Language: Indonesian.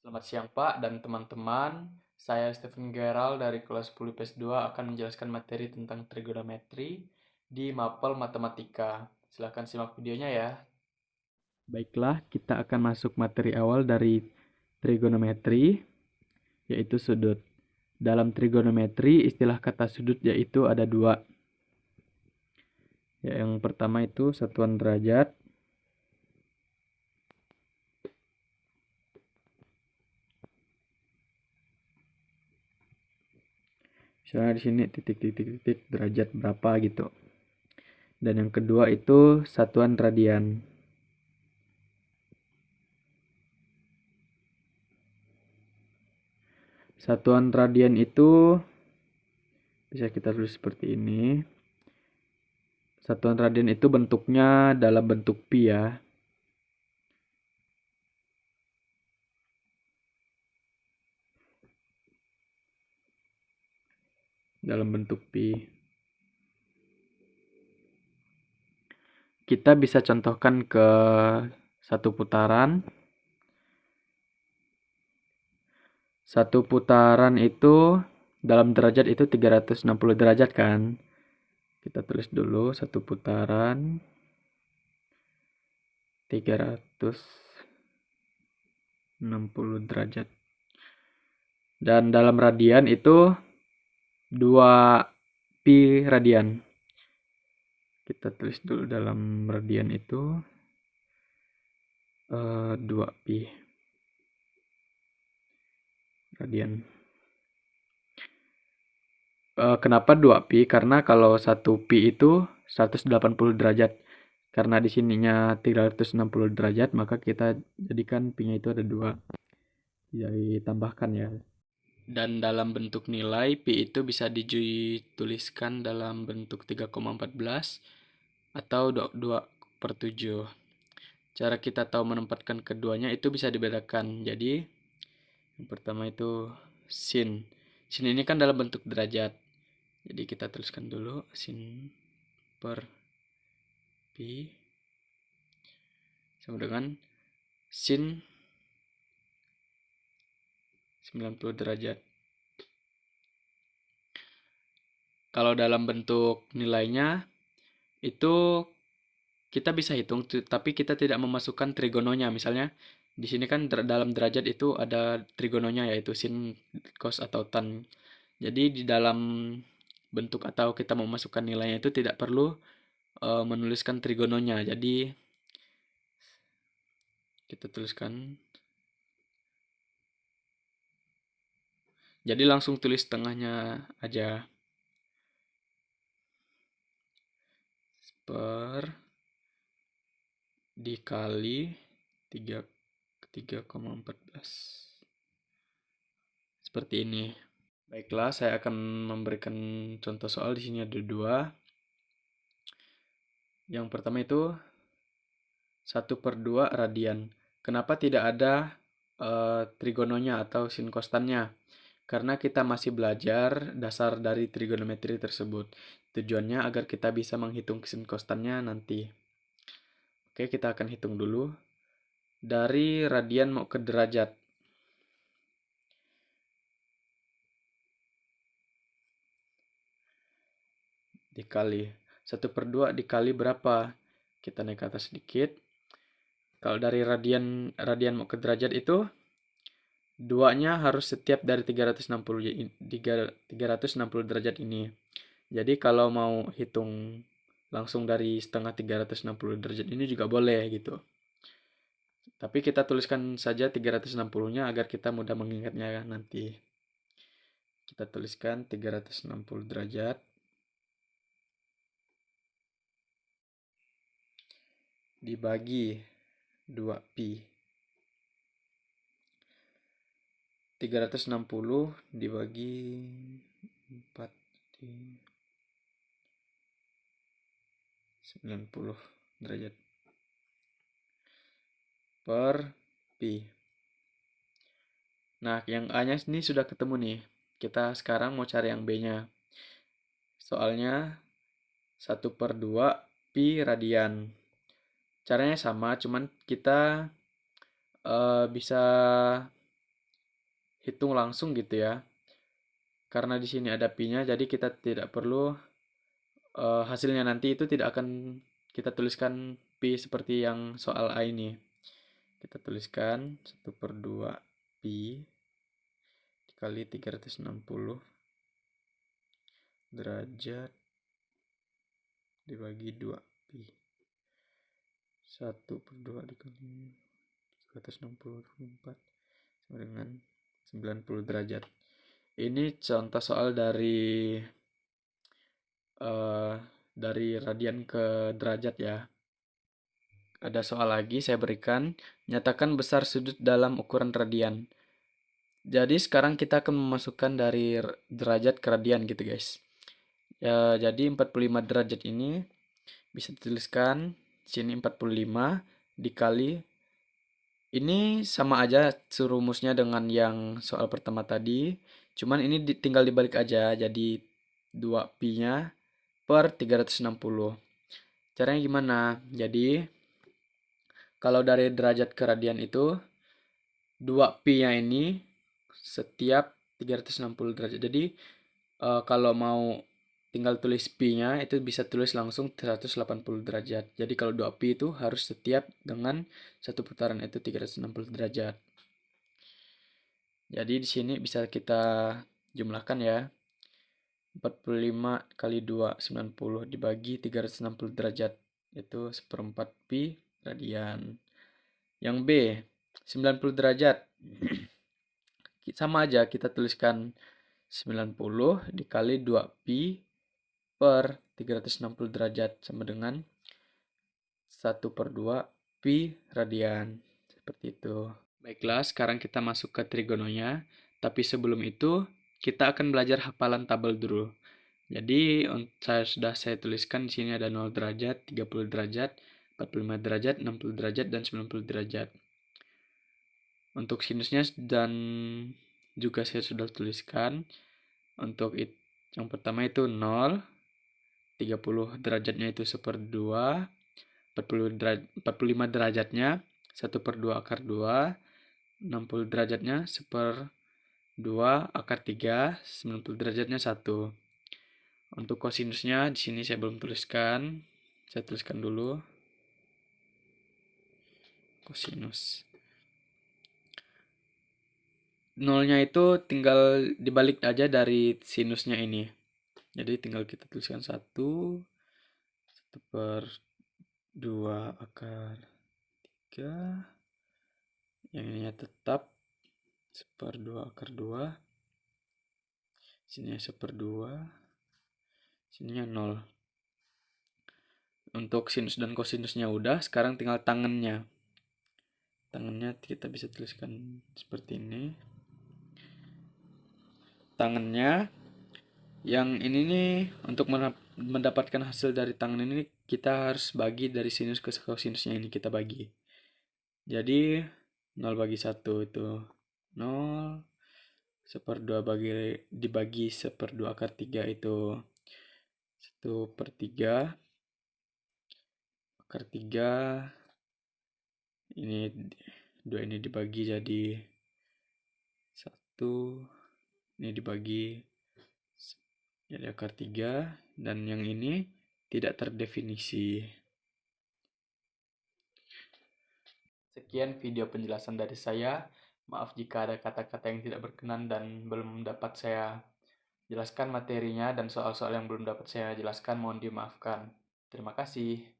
Selamat siang Pak dan teman-teman. Saya Stephen Geral dari kelas 10 IPS 2 akan menjelaskan materi tentang trigonometri di Mapel Matematika. Silahkan simak videonya ya. Baiklah, kita akan masuk materi awal dari trigonometri, yaitu sudut. Dalam trigonometri, istilah kata sudut yaitu ada dua. Yang pertama itu satuan derajat. Misalnya di sini titik derajat berapa gitu. Dan yang kedua itu satuan radian. Satuan radian itu bisa kita tulis seperti ini. Satuan radian itu bentuknya dalam bentuk pi ya. Dalam bentuk pi. Kita bisa contohkan ke satu putaran. Satu putaran itu dalam derajat itu 360 derajat kan. Kita tulis dulu satu putaran 360 derajat. Dan dalam radian itu 2 pi radian. Kita tulis dulu dalam radian itu 2 pi radian. Kenapa 2 pi? Karena kalau 1 pi itu 180 derajat. Karena di sininya 360 derajat, maka kita jadikan pi-nya itu ada 2. Jadi tambahkan ya. Dan dalam bentuk nilai, pi itu bisa dituliskan dalam bentuk 3,14 atau 2/7. Cara kita tahu menempatkan keduanya itu bisa dibedakan. Jadi, yang pertama itu sin. Sin ini kan dalam bentuk derajat. Jadi kita tuliskan dulu sin per pi sama dengan sin 90 derajat. Kalau dalam bentuk nilainya itu kita bisa hitung, tapi kita tidak memasukkan trigononya. Misalnya di sini kan dalam derajat itu ada trigononya, yaitu sin, cos atau tan. Jadi di dalam bentuk atau kita memasukkan nilainya itu tidak perlu menuliskan trigononya. Jadi kita tuliskan. Jadi langsung tulis tengahnya aja. Per dikali 3,14. Seperti ini. Baiklah, saya akan memberikan contoh soal. Di sini ada 2. Yang pertama itu 1/2 radian. Kenapa tidak ada trigononya atau sin kostannya? Karena kita masih belajar dasar dari trigonometri tersebut. Tujuannya agar kita bisa menghitung sin kostannya nanti. Oke, kita akan hitung dulu. Dari radian mau ke derajat. Dikali 1/2 dikali berapa? Kita naik ke atas sedikit. Kalau dari radian mau ke derajat itu 2-nya harus setiap dari 360 derajat ini. Jadi kalau mau hitung langsung dari setengah 360 derajat ini juga boleh gitu. Tapi kita tuliskan saja 360-nya agar kita mudah mengingatnya nanti. Kita tuliskan 360 derajat dibagi 2 pi. 360 dibagi 4 90 derajat per pi. Nah, yang A-nya ini sudah ketemu nih. Kita sekarang mau cari yang B-nya. Soalnya 1/2 pi radian. Caranya sama, cuman kita bisa hitung langsung gitu ya. Karena di sini ada pi-nya, jadi kita tidak perlu hasilnya nanti itu tidak akan kita tuliskan pi seperti yang soal A ini. Kita tuliskan 1/2 pi dikali 360 derajat dibagi 2 pi. 1/2 dikali 364 sama dengan 90 derajat. Ini contoh soal dari radian ke derajat ya. Ada soal lagi saya berikan, nyatakan besar sudut dalam ukuran radian. Jadi sekarang kita akan memasukkan dari derajat ke radian gitu guys. Ya, jadi 45 derajat ini bisa dituliskan sini 45 dikali, ini sama aja rumusnya dengan yang soal pertama tadi, cuman ini tinggal dibalik aja, jadi 2 pi-nya per 360. Caranya gimana? Jadi kalau dari derajat ke radian itu 2 pi-nya ini setiap 360 derajat. Jadi kalau mau tinggal tulis pi-nya itu bisa tulis langsung 180 derajat. Jadi kalau 2 pi itu harus setiap dengan satu putaran itu 360 derajat. Jadi di sini bisa kita jumlahkan ya. 45 kali 2 90 dibagi 360 derajat itu 1/4 pi radian. Yang B 90 derajat. Sama aja kita tuliskan 90 dikali 2 pi per 360 derajat sama dengan 1/2 pi radian. Seperti itu. Baiklah, sekarang kita masuk ke trigononya. Tapi sebelum itu, kita akan belajar hafalan tabel dulu. Jadi, saya tuliskan di sini ada 0 derajat, 30 derajat, 45 derajat, 60 derajat, dan 90 derajat. Untuk sinusnya dan juga saya sudah tuliskan. Untuk yang pertama itu 0, 30 derajatnya itu 1/2, 45 derajatnya 1/2 akar 2, 60 derajatnya 1/2 akar 3, 90 derajatnya 1. Untuk kosinusnya di sini saya belum tuliskan. Saya tuliskan dulu. Kosinus. Nolnya itu tinggal dibalik aja dari sinusnya ini. Jadi tinggal kita tuliskan 1/2 akar 3. Yang ininya tetap 1/2 akar 2. Sininya 1/2. Sininya 0. Untuk sinus dan kosinusnya udah, sekarang tinggal tangennya. Tangennya kita bisa tuliskan seperti ini. Tangennya yang ini nih, untuk mendapatkan hasil dari tangan ini kita harus bagi dari sinus ke kosinusnya ini kita bagi. Jadi 0 bagi 1 itu 0, 1/2 dibagi 1/2 akar 3 itu 1/3 akar 3. Ini 2 ini dibagi jadi 1, ini dibagi jadi akar 3, dan yang ini tidak terdefinisi. Sekian video penjelasan dari saya. Maaf jika ada kata-kata yang tidak berkenan dan belum dapat saya jelaskan materinya, dan soal-soal yang belum dapat saya jelaskan mohon dimaafkan. Terima kasih.